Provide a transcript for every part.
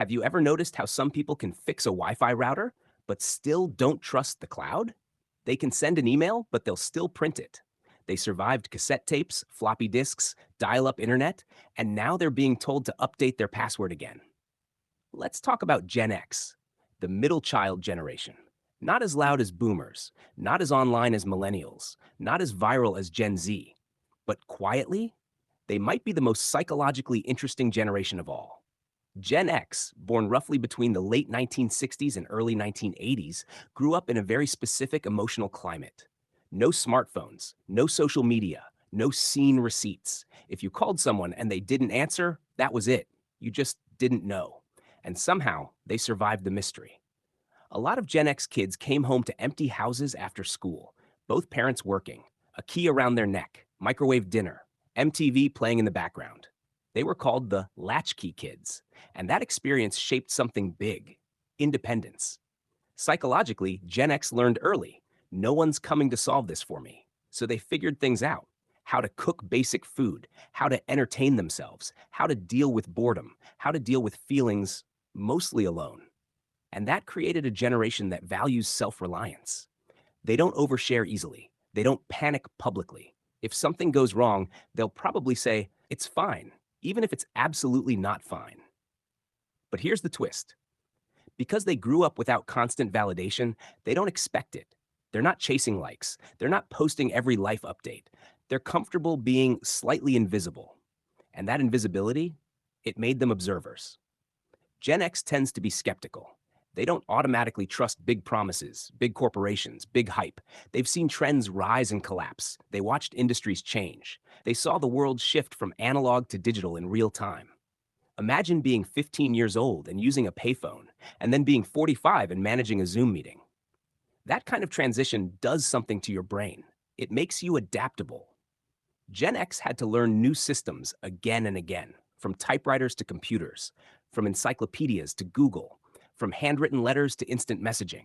Have you ever noticed how some people can fix a Wi Fi router, but still don't trust the cloud? They can send an email, but they'll still print it. They survived cassette tapes, floppy disks, dial up internet, and now they're being told to update their password again. Let's talk about Gen X, the middle child generation. Not as loud as boomers, not as online as millennials, not as viral as Gen Z, but quietly, they might be the most psychologically interesting generation of all. Gen X, born roughly between the late 1960s and early 1980s, grew up in a very specific emotional climate. No smartphones, no social media, no seen receipts. If you called someone and they didn't answer, that was it. You just didn't know. And somehow, they survived the mystery. A lot of Gen X kids came home to empty houses after school, both parents working, a key around their neck, microwave dinner, MTV playing in the background. They were called the latchkey kids, and that experience shaped something big: independence. Psychologically, Gen X learned early: no one's coming to solve this for me. So they figured things out: how to cook basic food, how to entertain themselves, how to deal with boredom, how to deal with feelings mostly alone. And that created a generation that values self reliance. They don't overshare easily, they don't panic publicly. If something goes wrong, they'll probably say, it's fine, even if it's absolutely not fine. But here's the twist: because they grew up without constant validation, they don't expect it. They're not chasing likes, they're not posting every life update. They're comfortable being slightly invisible. And that invisibility, it made them observers. Gen X tends to be skeptical. They don't automatically trust big promises, big corporations, big hype. They've seen trends rise and collapse. They watched industries change. They saw the world shift from analog to digital in real time. Imagine being 15 years old and using a payphone, and then being 45 and managing a Zoom meeting. That kind of transition does something to your brain. It makes you adaptable. Gen X had to learn new systems again and again, from typewriters to computers, from encyclopedias to Google, from handwritten letters to instant messaging.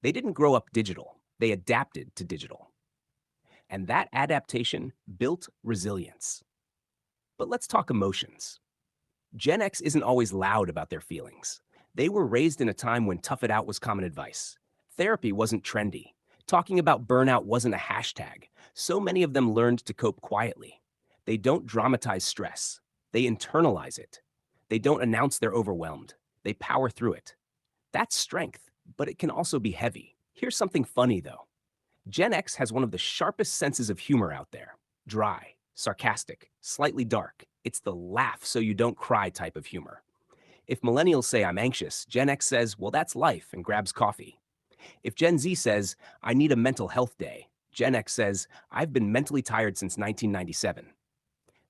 They didn't grow up digital, they adapted to digital. And that adaptation built resilience. But let's talk emotions. Gen X isn't always loud about their feelings. They were raised in a time when tough it out was common advice. Therapy wasn't trendy. Talking about burnout wasn't a hashtag. So many of them learned to cope quietly. They don't dramatize stress. They internalize it. They don't announce they're overwhelmed. They power through it. That's strength, but it can also be heavy. Here's something funny though: Gen X has one of the sharpest senses of humor out there: dry, sarcastic, slightly dark. It's the laugh so you don't cry type of humor. If millennials say I'm anxious, Gen X says, well, that's life, and grabs coffee. If Gen Z says, I need a mental health day, Gen X says, I've been mentally tired since 1997.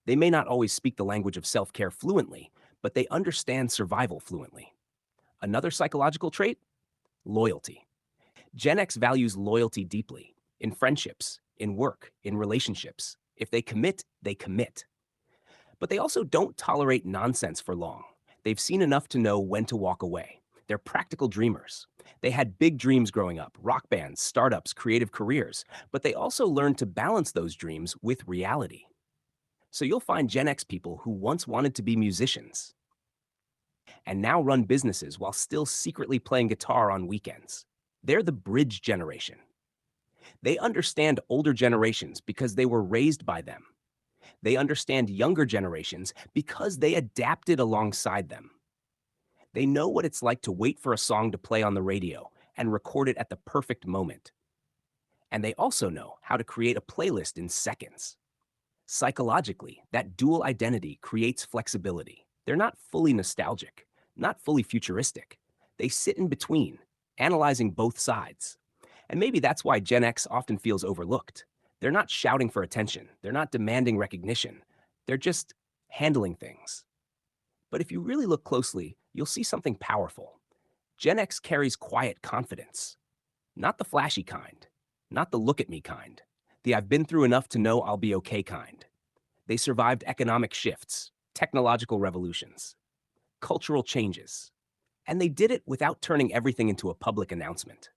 They may not always speak the language of self care fluently, but they understand survival fluently. Another psychological trait: loyalty. Gen X values loyalty deeply, in friendships, in work, in relationships. If they commit, they commit. But they also don't tolerate nonsense for long. They've seen enough to know when to walk away. They're practical dreamers. They had big dreams growing up: rock bands, startups, creative careers. But they also learned to balance those dreams with reality. So you'll find Gen X people who once wanted to be musicians and now run businesses while still secretly playing guitar on weekends. They're the bridge generation. They understand older generations because they were raised by them. They understand younger generations because they adapted alongside them. They know what it's like to wait for a song to play on the radio and record it at the perfect moment. And they also know how to create a playlist in seconds. Psychologically, that dual identity creates flexibility. They're not fully nostalgic, not fully futuristic. They sit in between, analyzing both sides. And maybe that's why Gen X often feels overlooked. They're not shouting for attention, they're not demanding recognition, they're just handling things. But if you really look closely, you'll see something powerful. Gen X carries quiet confidence, not the flashy kind, not the look at me kind, the I've been through enough to know I'll be okay kind. They survived economic shifts, technological revolutions, cultural changes, and they did it without turning everything into a public announcement.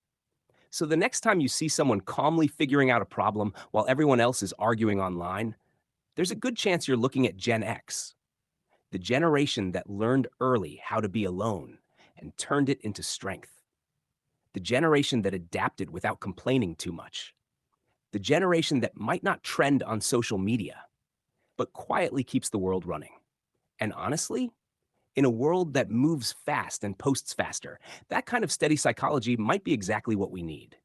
So the next time you see someone calmly figuring out a problem while everyone else is arguing online, there's a good chance you're looking at Gen X. The generation that learned early how to be alone and turned it into strength. The generation that adapted without complaining too much. The generation that might not trend on social media, but quietly keeps the world running. And honestly, in a world that moves fast and posts faster, that kind of steady psychology might be exactly what we need.